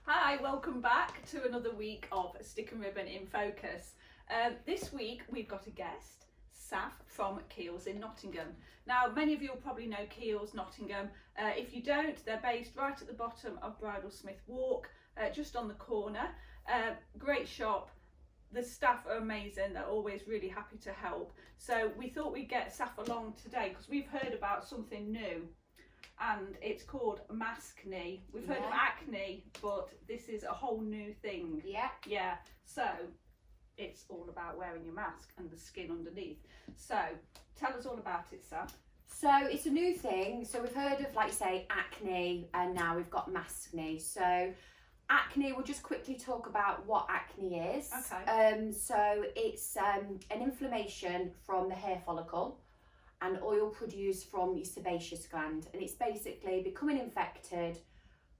Hi, welcome back to another week of Stick and Ribbon in Focus. This week we've got a guest, Saff from Kiehls in Nottingham. Now, many of you will probably know Kiehls Nottingham. If you don't, they're based right at the bottom of Bridal Smith Walk, just on the corner. Great shop. The staff are amazing. They're always really happy to help. So we thought we'd get Saff along today because we've heard about something new. And it's called maskne. We've heard of acne, but this is a whole new thing. Yeah. So it's all about wearing your mask and the skin underneath. So tell us all about it, Sam. So it's a new thing. So we've heard of, like you say, acne, and now we've got maskne. So acne, we'll just quickly talk about what acne is. Okay. So it's an inflammation from the hair follicle and oil produced from your sebaceous gland, and it's basically becoming infected,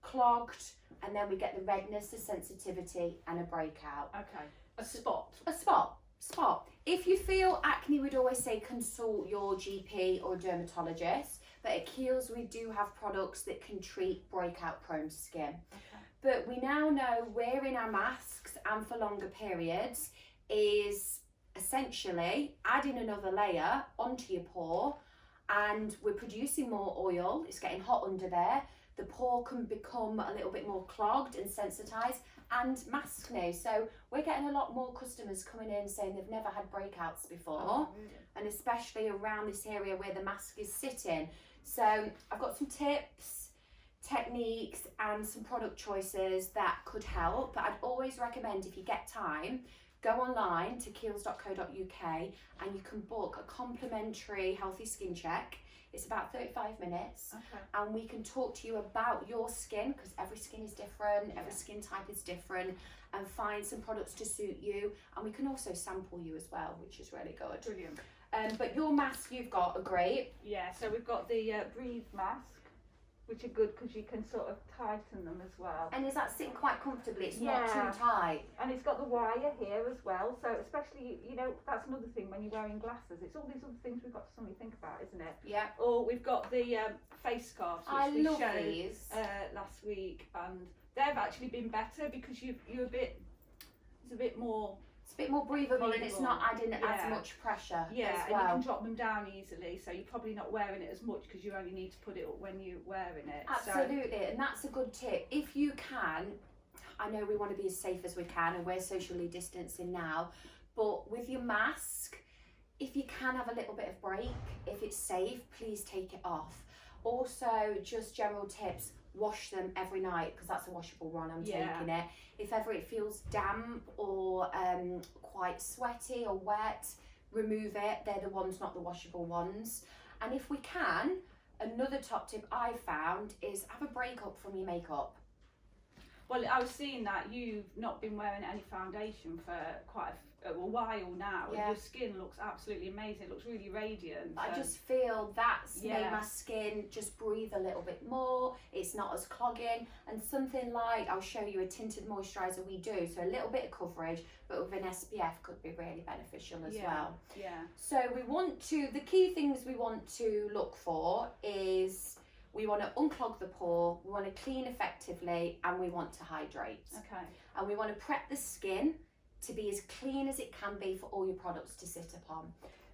clogged, and then we get the redness, the sensitivity, and a breakout. Okay. A spot. Spot. If you feel acne, we'd always say consult your GP or dermatologist, but at Kiehls we do have products that can treat breakout prone skin. Okay. But we now know wearing our masks and for longer periods is essentially adding another layer onto your pore, and we're producing more oil. It's getting hot under there. The pore can become a little bit more clogged and sensitized, and maskne. So we're getting a lot more customers coming in saying they've never had breakouts before. Oh, really? And especially around this area where the mask is sitting. So I've got some tips, techniques, and some product choices that could help. But I'd always recommend, if you get time, go online to kiehl.co.uk and you can book a complimentary healthy skin check. It's about 35 minutes. Okay. And we can talk to you about your skin, because every skin is different, every skin type is different, and find some products to suit you. And we can also sample you as well, which is really good. Brilliant. But your masks you've got are great. Yeah, so we've got the Breathe mask, which are good because you can sort of tighten them as well. And is that sitting quite comfortably? It's not too tight. And it's got the wire here as well, so especially, you know, that's another thing when you're wearing glasses. It's all these other things we've got to suddenly think about, isn't it? Yeah. Or we've got the face scarves, which we love showed these. last week, and they've actually been better because you're a bit, it's a bit more... It's a bit more breathable, and it's not adding as much pressure as well. And you can drop them down easily, so you're probably not wearing it as much because you only need to put it up when you're wearing it. Absolutely, and that's a good tip. If you can, I know we want to be as safe as we can, and we're socially distancing now, but with your mask, if you can have a little bit of break, if it's safe, please take it off. Also, just general tips, wash them every night, because that's a washable one. I'm taking it. If ever it feels damp or quite sweaty or wet, remove it. They're the ones, not the washable ones. And if we can, another top tip I found is have a breakup from your makeup. Well, I was seeing that you've not been wearing any foundation for quite a while now, and your skin looks absolutely amazing. It looks really radiant. I just feel that's made my skin just breathe a little bit more. It's not as clogging, and something like, I'll show you a tinted moisturiser we do, so a little bit of coverage, but with an SPF could be really beneficial as well. Yeah. So the key things we want to look for is, we want to unclog the pore, we want to clean effectively, and we want to hydrate. Okay. And we want to prep the skin to be as clean as it can be for all your products to sit upon.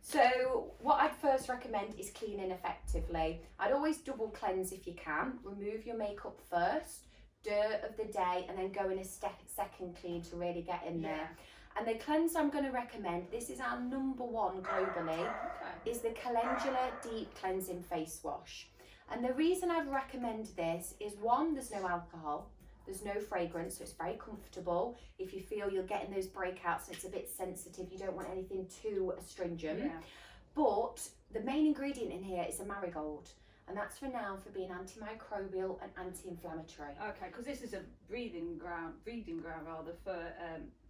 So what I'd first recommend is cleaning effectively. I'd always double cleanse if you can. Remove your makeup first, dirt of the day, and then go in a second clean to really get in there. And the cleanse I'm going to recommend, this is our #1 globally, is the Calendula Deep Cleansing Face Wash. And the reason I'd recommend this is, one, there's no alcohol, there's no fragrance, so it's very comfortable. If you feel you're getting those breakouts and it's a bit sensitive, you don't want anything too astringent. Yeah. But the main ingredient in here is a marigold, and that's renowned for being antimicrobial and anti-inflammatory. Okay, because this is a breeding ground rather for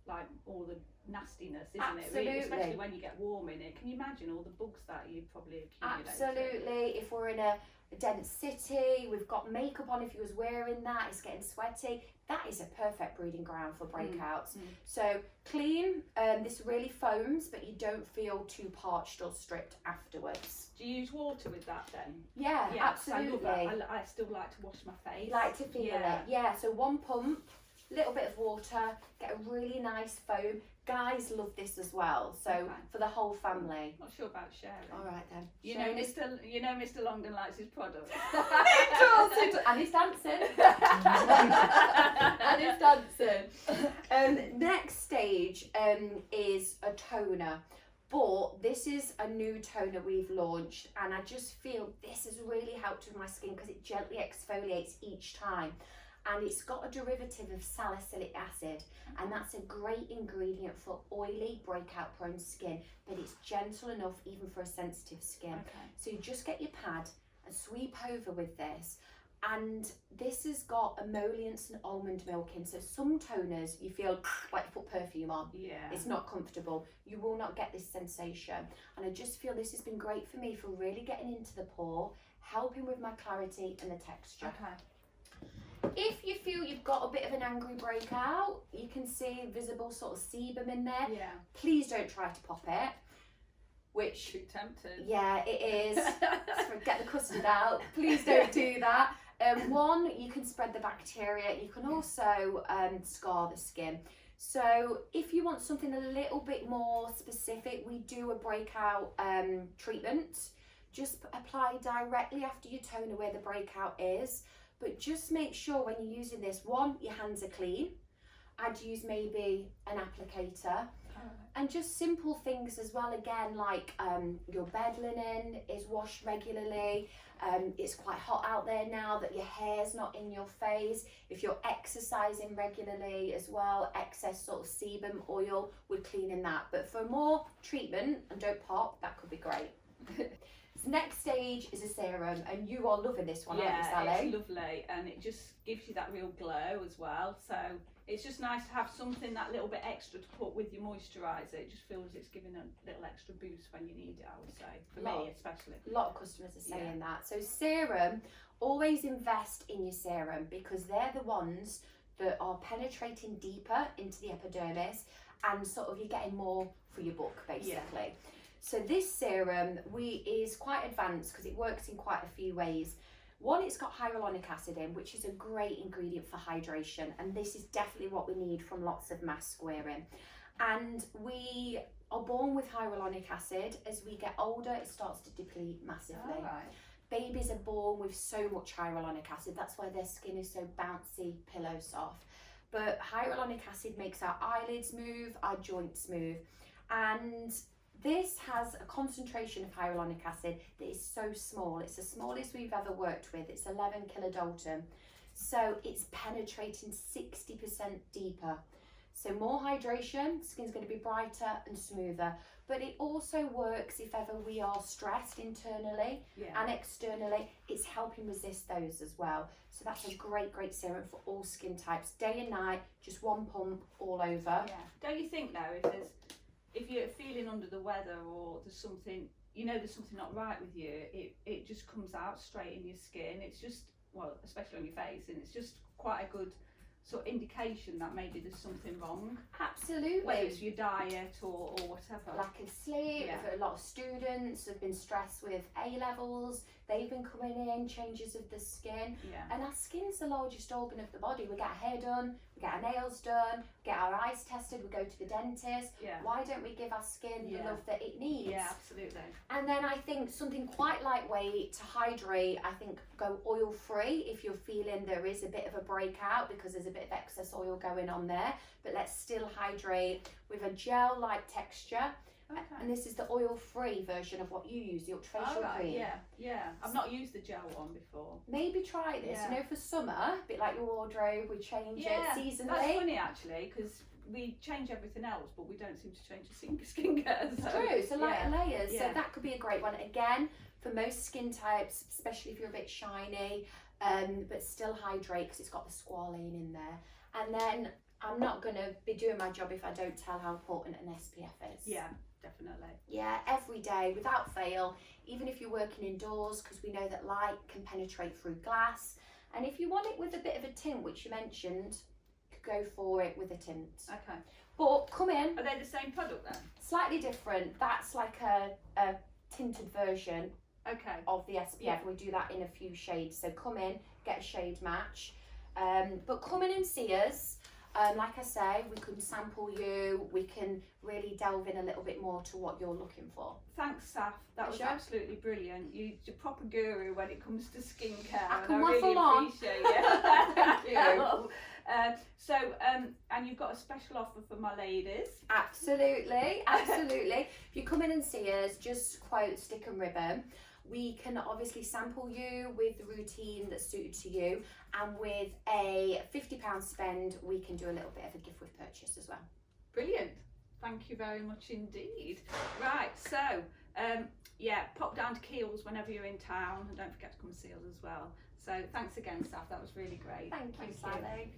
like all the nastiness, isn't it? Really, especially when you get warm in it. Can you imagine all the bugs that you probably accumulate? Absolutely. If we're in a dense city, we've got makeup on, if you was wearing that, it's getting sweaty, that is a perfect breeding ground for breakouts. So clean, this really foams, but you don't feel too parched or stripped afterwards. Do you use water with that then? Yeah, absolutely. I still like to wash my face. You like to feel it. Yeah, so 1 pump little bit of water, get a really nice foam. Guys love this as well, so Okay. for the whole family. Not sure about sharing. All right then. You know, Mr. Longdon likes his product. He does, and he's dancing. And he's dancing. Next stage is a toner. But this is a new toner we've launched, and I just feel this has really helped with my skin because it gently exfoliates each time. And it's got a derivative of salicylic acid, and that's a great ingredient for oily, breakout prone skin, but it's gentle enough even for a sensitive skin. Okay. So you just get your pad and sweep over with this. And this has got emollients and almond milk in. So some toners you feel like you put perfume on. Yeah. It's not comfortable. You will not get this sensation. And I just feel this has been great for me for really getting into the pore, helping with my clarity and the texture. Okay. If you feel you've got a bit of an angry breakout, you can see visible sort of sebum in there. Yeah. Please don't try to pop it. Which, Too tempted. yeah, it is. Get the custard out. Please don't do that. One, you can spread the bacteria. You can also scar the skin. So if you want something a little bit more specific, we do a breakout treatment. Just apply directly after your toner where the breakout is. But just make sure when you're using this, one, your hands are clean. I'd use maybe an applicator. And just simple things as well, again, like your bed linen is washed regularly. It's quite hot out there now that your hair's not in your face. If you're exercising regularly as well, excess sort of sebum oil, we're cleaning that. But for more treatment, and don't pop, that could be great. Next stage is a serum, and you are loving this one, aren't you, Sally? Yeah, it's lovely, and it just gives you that real glow as well. So it's just nice to have something that little bit extra to put with your moisturiser. It just feels it's giving a little extra boost when you need it, I would say, for me especially. A lot of customers are saying that. So serum, always invest in your serum because they're the ones that are penetrating deeper into the epidermis, and sort of you're getting more for your buck, basically. Yeah. So this serum is quite advanced because it works in quite a few ways. One, it's got hyaluronic acid in, which is a great ingredient for hydration, and this is definitely what we need from lots of mask wearing. And we are born with hyaluronic acid. As we get older, it starts to deplete massively. All right. Babies are born with so much hyaluronic acid. That's why their skin is so bouncy, pillow soft. But hyaluronic acid makes our eyelids move, our joints move, and this has a concentration of hyaluronic acid that is so small. It's the smallest we've ever worked with. It's 11 kilodalton. So it's penetrating 60% deeper. So more hydration, skin's going to be brighter and smoother. But it also works if ever we are stressed internally and externally. It's helping resist those as well. So that's a great, great serum for all skin types. Day and night, just one pump all over. Yeah. Don't you think though, if you're feeling under the weather or there's something, there's something not right with you, it just comes out straight in your skin. It's just, well, especially on your face, and it's just quite a good sort of indication that maybe there's something wrong. Absolutely. Whether it's your diet or whatever. Lack of sleep. Yeah. A lot of students have been stressed with A-levels. They've been coming in, changes of the skin. Yeah. And our skin's the largest organ of the body. We get our hair done, we get our nails done, get our eyes tested, we go to the dentist. Yeah. Why don't we give our skin the love that it needs? Yeah, absolutely. And then I think something quite lightweight to hydrate, I think go oil-free if you're feeling there is a bit of a breakout because there's a bit of excess oil going on there. But let's still hydrate with a gel-like texture. Okay. And this is the oil-free version of what you use, the facial cream. Yeah. I've not used the gel one before. Maybe try this, for summer, a bit like your wardrobe, we change it seasonally. That's funny actually, because we change everything else, but we don't seem to change the skincare. It's true, so lighter layers. Yeah. So that could be a great one. Again, for most skin types, especially if you're a bit shiny, but still hydrate because it's got the squalene in there. And then I'm not going to be doing my job if I don't tell how important an SPF is. Yeah. Definitely. Yeah, every day, without fail, even if you're working indoors, because we know that light can penetrate through glass. And if you want it with a bit of a tint, which you mentioned, go for it with a tint. Okay. But come in. Are they the same product then? Slightly different. That's like a tinted version of the SPF. Yeah. We do that in a few shades. So come in, get a shade match. But come in and see us. Like I say, we can sample you, we can really delve in a little bit more to what you're looking for. Thanks, Saff. That was Pleasure. absolutely brilliant. You're a proper guru when it comes to skincare. I and can I really waffle on. appreciate it. Thank you. And you've got a special offer for my ladies. Absolutely, absolutely. If you come in and see us, just quote Stick and Ribbon. We can obviously sample you with the routine that's suited to you, and with a £50 spend, we can do a little bit of a gift with purchase as well. Brilliant. Thank you very much indeed. Right, so yeah, pop down to Kiehls whenever you're in town, and don't forget to come and see us as well. So thanks again, Saff. That was really great. Thank you, Sally.